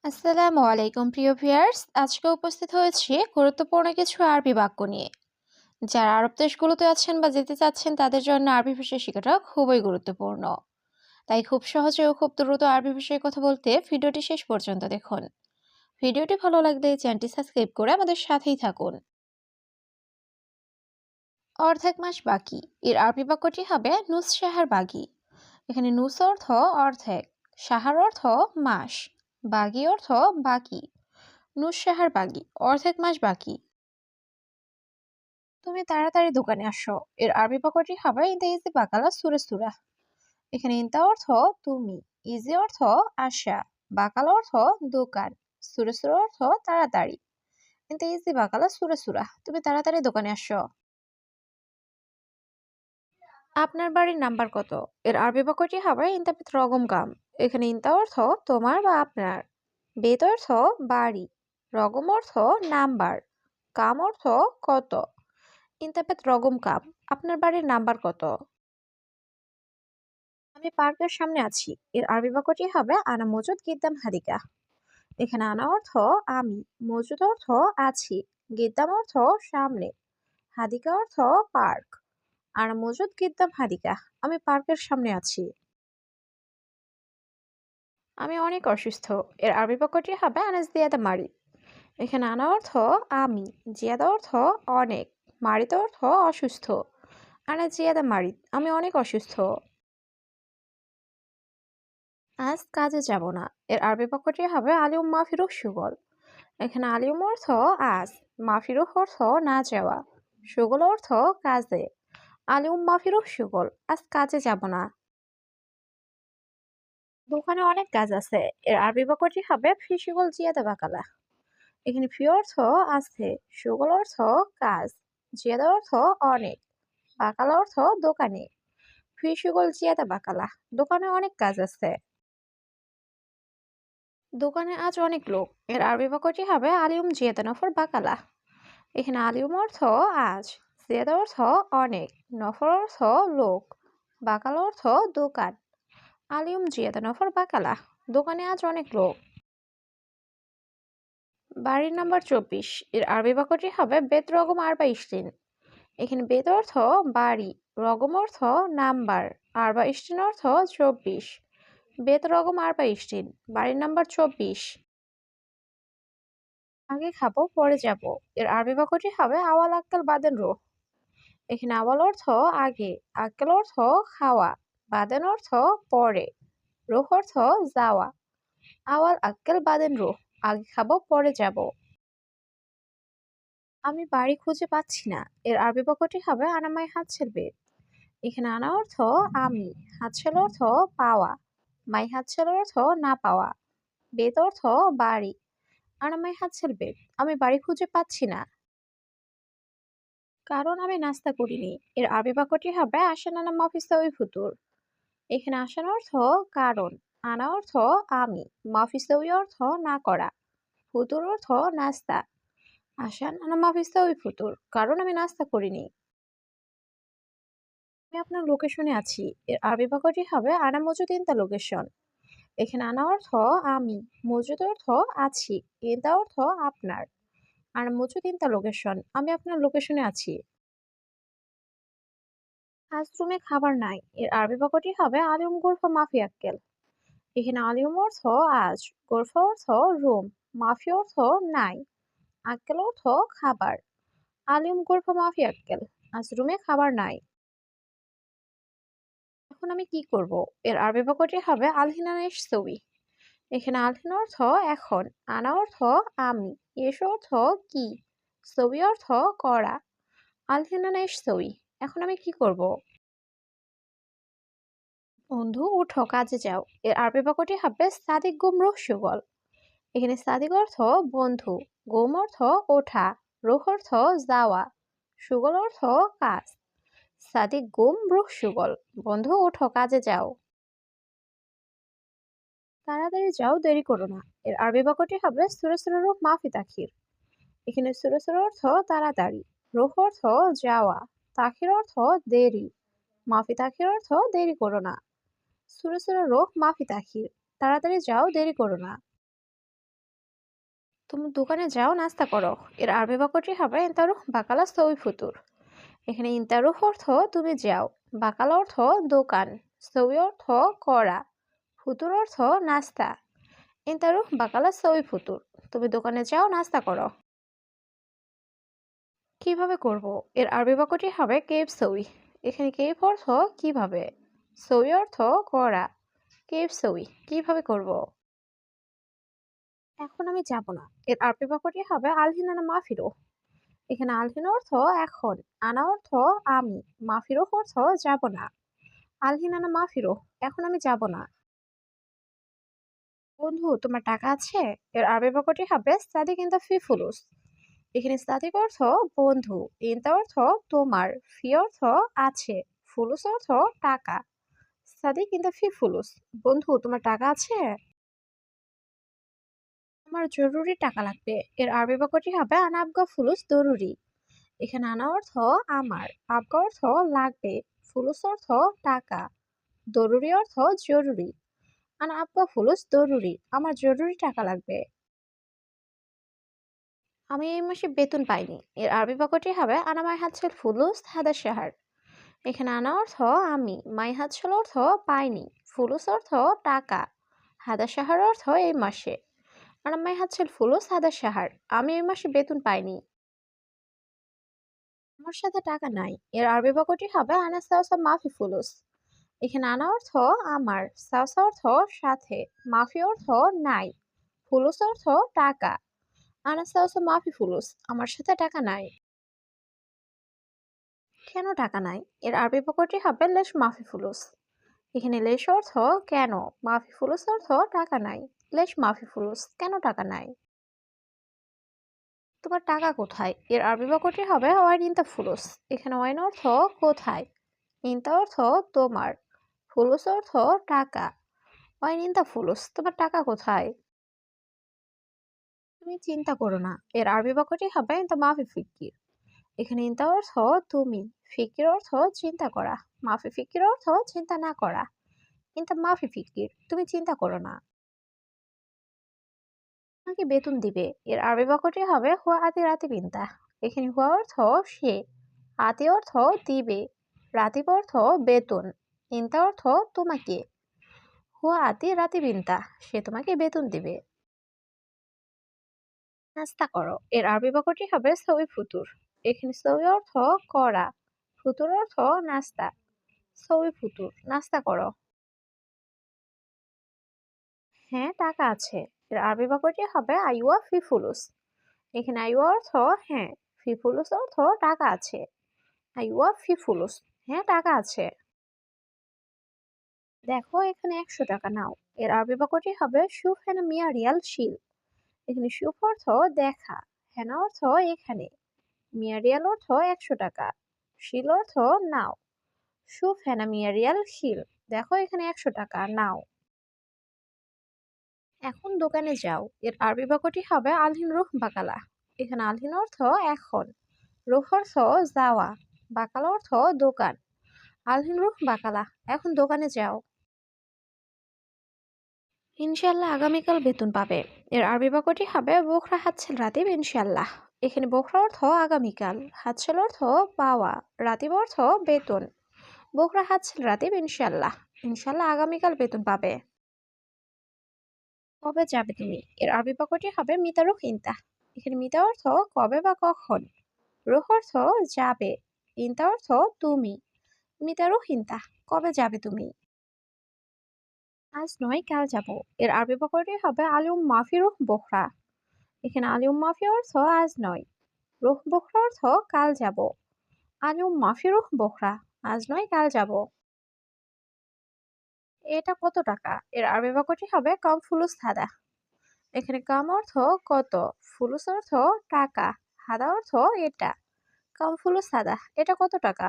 আসসালামু আলাইকুম প্রিয় ভিউয়ার্স, আজকে উপস্থিত হয়েছি গুরুত্বপূর্ণ কিছু আরবি বাক্য নিয়ে। যারা আরব দেশগুলোতে আছেন বা যেতে চাচ্ছেন তাদের জন্য আরবি ভাষা শেখাটা খুবই গুরুত্বপূর্ণ। তাই খুব সহজে ও খুব দ্রুত আরবি ভাষায় কথা বলতে ভিডিওটি শেষ পর্যন্ত দেখুন। ভিডিওটি ভালো লাগলে চ্যানেলটি সাবস্ক্রাইব করে আমাদের সাথেই থাকুন। অর্ধেক মাস বাকি এর আরবি বাক্যটি হবে নুস শাহার বাগি। এখানে নুস অর্থ অর্ধেক, সাহার অর্থ মাস, বাগি অর্থ বাকি। নুস শাহার বাগি অর্ধেক মাস বাকি। তুমি তাড়াতাড়ি দোকানে আসো এর আরবি বাক্যটি হবে ইনতা ইজি বাকালা সুরে সুরা। এখানে ইনতা অর্থ তুমি, ইজি অর্থ আসা, বাকালা অর্থ দোকান, সুরে সুরা অর্থ তাড়াতাড়ি। ইনতা ইজি বাকালা সুরে সুরা, তুমি তাড়াতাড়ি দোকানে আসো। আপনার বাড়ির নাম্বার কত এর আরবি বাক্যটি হবে ইনতা বিত রগম কাম। এখানে ইনতা অর্থ তোমার বা আপনার, বেত অর্থ বাড়ি, রগম অর্থ নাম্বার, কাম অর্থ কত। ইন্টারপেত রগম কাপ, আপনার বাড়ির নাম্বার কত? আমি পার্কের সামনে আছি এর আরবি বাক্যটি হবে আনা মজুদ গিদ্দাম হাদিকা। এখানে আনা অর্থ আমি, মজুদ অর্থ আছি, গিদ্দাম অর্থ সামনে, হাদিকা অর্থ পার্ক। আনা মজুদ গিদ্দাম হাদিকা, আমি পার্কের সামনে আছি। আমি অনেক অসুস্থ এর আরবি বাক্যটি হবে আনাস দিয়াদা মারি। এখানে আনা অর্থ আমি, জিয়াদা অর্থ অনেক, মারিত অর্থ অসুস্থ। আনা জিয়াদা মারিদ, আমি অনেক অসুস্থ। আজ কাজে যাব না এর আরবি বাক্যটি হবে আলিউম মাফিরুহ সুগল। এখানে আলিউম অর্থ আজ, মাফিরুহ অর্থ না যাওয়া, সুগল অর্থ কাজে। আলিউম মাফিরুহ সুগল, আজ কাজে যাব না। দোকানে অনেক কাজ আছে এর আরবি বাক্যটি হবে ফি সুগল জিয়াদা বাকালা। এখানে ফি অর্থ আছে, সুগল অর্থ কাজ, জিয়াদা অর্থ অনেক, বাকালা অর্থ দোকানে। ফি সুগল জিয়াদা বাকালা, দোকানে অনেক কাজ আছে। দোকানে আজ অনেক লোক এর আরবি বাক্যটি হবে আলিউম জিয়াদা নফর বাকালা। এখানে আলিউম অর্থ আজ, জিয়াদা অর্থ অনেক, নফর অর্থ লোক, বাকালা অর্থ দোকান। আলিউম জিয়াদা নফর বাকালা, দোকানে আজ অনেক লোক। বাড়ির নাম্বার 24 এর আরবি বাক্যটি হবে বেত রগম আর বা ইস্টিন। এখানে বেত অর্থ বাড়ি, রগম অর্থ নাম্বার, আর বা ইস্টিন অর্থ 24। বেত রগম আর বা ইস্টিন, বাড়ির নাম্বার 24। আগে খাবো পরে যাব এর আরবি বাক্যটি হবে আওয়াল আক্কাল বাদেন রো। এখানে আওয়াল অর্থ আগে, আক্কেল অর্থ খাওয়া, বাদেন অর্থ পরে, রুহ অর্থ যাওয়া। আওয়াল আক্কেল বাদেন রুহ, আগে খাবো পরে যাব। আমি বাড়ি খুঁজে পাচ্ছি না এর আরবি বাক্যটি হবে আনামাই হাতছেল বেত। এখানে আনা অর্থ আমি, হাতছেল অর্থ পাওয়া, মাই হাতছেল অর্থ না পাওয়া, বেত অর্থ বাড়ি। আনামাই হাতছেল বেত, আমি বাড়ি খুঁজে পাচ্ছি না কারণ আমি নাস্তা করিনি এর আরবি বাক্যটি হবে আশানানা মাফিস ওই ফুতুর। এখানে আসান অর্থ কারণ, আনা অর্থ আমি, মাফিসই অর্থ না করা, ফুতুর অর্থ নাস্তা। আসান আনা মাফিসই ফুতুর, কারণ আমি নাস্তা করিনি। আমি আপনার লোকেশনে আছি এর আরবি বাক্যটি হবে আনা মজুদ ইন দ্য লোকেশন। এখানে আনা অর্থ আমি, মজুদ অর্থ আছি, ইন দ্য অর্থ আপনার, আর মজুদ ইন দ্য লোকেশন, আমি আপনার লোকেশনে আছি। আজ রুমে খাবার নাই এর আরবি বাক্যটি হবে আলিম গুরফা মাফি আক্কেল। এখানে আলিম অর্থ আজ, গোরফা অর্থ রুম, মাফি অর্থ নাই, আক্কেল অর্থ খাবার। আলিম গোরফা মাফি আক্কেল, আজ রুমে খাবার নাই। এখন আমি কি করব এর আরবি বাক্যটি হবে আলহিনানেশ সবি। এখানে আলহিন অর্থ এখন, আনা অর্থ আমি, এস অর্থ কি, সবি অর্থ করা। আলহিনানেশ সবি, এখন আমি কি করব। বন্ধু উঠো কাজে যাও এর আরবি বাক্যটি হবে সাদিক গুমরুহ সুগল। এখানে সাদিক অর্থ বন্ধু, গুম অর্থ ওঠা, রুহ অর্থ যাওয়া, সুগল অর্থ কাজ। সাদিক গুম রুহ সুগল, বন্ধু ওঠো কাজে যাও। তাড়াতাড়ি যাও দেরি করো না এর আরবি বাক্যটি হবে সুরে সুরে রূপ মাফি তাখির। এখানে সুরে সুরে অর্থ তাড়াতাড়ি, রুহ অর্থ যাওয়া, তাখির অর্থ দেরি, মাফি তাখির অর্থ দেরি করো না। সুরে সুরে রূপ মাফি তাখির, তাড়াতাড়ি যাও দেরি করো না। তুমি দোকানে যাও, নাস্তা করো। এর আরবি বাক্যটি হবে ইন্তারুহ বাকালা সউই ফুতুর। এখানে ইন্তারুহ অর্থ তুমি যাও, বাকালা অর্থ দোকান, সউই অর্থ করা, ফুতুর অর্থ নাস্তা। ইন্তারুহ বাকালা সউই ফুতুর, তুমি দোকানে যাও, নাস্তা করো। কিভাবে করব? এর আরবি বাক্যটি হবে কেইফ সউই। এখানে কেইফ অর্থ কিভাবে, সউই অর্থ করা, কেইফ সউই কিভাবে করব। এখন আমি যাব না। এর আরবি বাক্যটি হবে আলহিনানা মাফিরো। এখানে আলহিন অর্থ এখন, আনা অর্থ আমি, মাফিরো অর্থ যাব না। আলহিনানা মাফিরো, এখন আমি যাব না। বন্ধু তোমার টাকা আছে? এর আরবি বাক্যটি হবে সাদিক ইনতা ফি ফুলুস। এখানে সাদিক অর্থ বন্ধু, ইনতা অর্থ তোমার, ফি অর্থ আছে, ফুলুস অর্থ টাকা। সাদিক ইনতা ফি ফুলুস, বন্ধু তোমার টাকা আছে? আমার জরুরি টাকা লাগবে। এর আরবি বাক্যটি হবে আনা আবগা ফুলুস দরুরি। এখানে আনা অর্থ আমার, আবগা অর্থ লাগবে, ফুলুস অর্থ টাকা, দরুরি অর্থ জরুরি। আনা আবগা ফুলুস দরুরি, আমার জরুরি টাকা লাগবে। আমি এই মাসে বেতন পাইনি। এর আরবি বাক্যটি হবে আনা মাই হাতছেল ফুলুস হাদা শাহর। এখানে আনা অর্থ আমি, মাই হাতছেল অর্থ পাইনি, ফুলুস অর্থ টাকা, হাদা শাহর অর্থ এই মাসে। আনা মাই হাতছেল ফুলুস হাদা শাহর, আমি এই মাসে বেতন পাইনি। আমার সাথে টাকা নাই। এর আরবি বাক্যটি হবে আনা সাওসা মাফি ফুলুস। এখানে আনা অর্থ আমার, সাওসা অর্থ সাথে, মাফি অর্থ নাই, ফুলুস অর্থ টাকা। আনা সাওসা মাফি ফুলুস, আমার সাথে টাকা নাই। কেন টাকা নাই? এর আরবি বাক্যটি হবে লেশ মাফি ফুলুস। এখানে লেশ অর্থ কেন, মাফি ফুলুস অর্থ টাকা নাই। লেশ মাফি ফুলুস, কেন টাকা নাই? তোমার টাকা কোথায়? এর আরবি বাক্যটি হবে ওয়াইন ইনতা ফুলুস। এখানে ওয়াইন অর্থ কোথায়, ইনতা অর্থ তোমার, ফুলুস অর্থ টাকা। ওয়াইন ইনতা ফুলুস, তোমার টাকা কোথায়? তুমি চিন্তা করো না। এর আরবি বাক্যটি হবে ইনতা মাফি ফিক্কির। এখানে ইনতা অর্থ তুমি, ফিকির অর্থ চিন্তা করা, মাফি ফিকির অর্থ চিন্তা না করা। ইনতা মাফি ফিকির, তুমি চিন্তা করো না। তোমাকে বেতন দিবে। এর আরবি বাক্যটি হবে হুয়া আতি রাতি বিনতা। এখানে হুয়া অর্থ সে, আতি অর্থ দিবে, রাতিব অর্থ বেতন, ইনতা অর্থ তোমাকে। হুয়া আতি রাতি বিনতা, সে তোমাকে বেতন দিবে। নাস্তা করো। এর আরবি বাক্যটি হবে সউই ফুতুর। এখানে সউই অর্থ করা, ফুতুর অর্থ নাস্তা। সউই ফুতুর, নাস্তা করো। হ্যাঁ টাকা আছে। এর আরবি বাক্যটি হবে আইওয়া ফি ফুলুস। এখানে আইওয়া অর্থ হ্যাঁ, ফি ফুলুস অর্থ টাকা আছে। আইওয়া ফি ফুলুস, হ্যাঁ টাকা আছে। দেখো এখানে 100 টাকা নাও। এর আরবি বাক্যটি হবে শুফ হেনা মিয়া রিয়াল শিল। এখানে শুফ অর্থ দেখা, হেনা অর্থ এখানে, মিয়া রিয়াল অর্থ 100 টাকা, শিল অর্থ নাও। শুফ হেনা মিয়া রিয়াল শিল, দেখো এখানে 100 টাকা নাও। এখন দোকানে যাও। এর আরবি বাক্যটি হবে আলহিন রুহ বাকালা। এখানে আলহিন অর্থ এখন, রুহ অর্থ যাওয়া, বাকালা অর্থ দোকান। আলহিন রুহ বাকালা, এখন দোকানে যাও। ইনশাল্লাহ আগামীকাল বেতন পাবে। এর আরবি বাক্যটি হবে বোখরা হাতছেল রাতিব ইনশাল্লাহ। এখানে বোখরা অর্থ আগামীকাল, হাতছেল অর্থ পাওয়া, রাতিব অর্থ বেতন। বোখরা হাতছেল রাতিব ইনশাল্লাহ, ইনশাল্লাহ আগামীকাল বেতন পাবে। কবে যাবে তুমি? এর আরবি বাক্যটি হবে মিতা রুহ ইনতা। এখানে মিতা অর্থ কবে বা কখন, রুহ অর্থ যাবে, ইনতা অর্থ তুমি। মিতা রুহ ইনতা, কবে যাবে তুমি? আজ নয় কাল যাব। এর আরবি বাক্যটি হবে আলিউম মাফি রুহ বোখরা। এখানে আলিউম মাফি অর্থ আজ নয়, রুহ বোখরা অর্থ কাল যাব। আলিউম মাফি রুহ বোখরা, আজ নয় কাল যাব। এটা কত টাকা? এর আরবি বাক্যটি হবে কম ফুলুস হাদা। এখানে কাম অর্থ কত, ফুলুস অর্থ টাকা, হাদা অর্থ এটা। কম ফুলুস হাদা, এটা কত টাকা?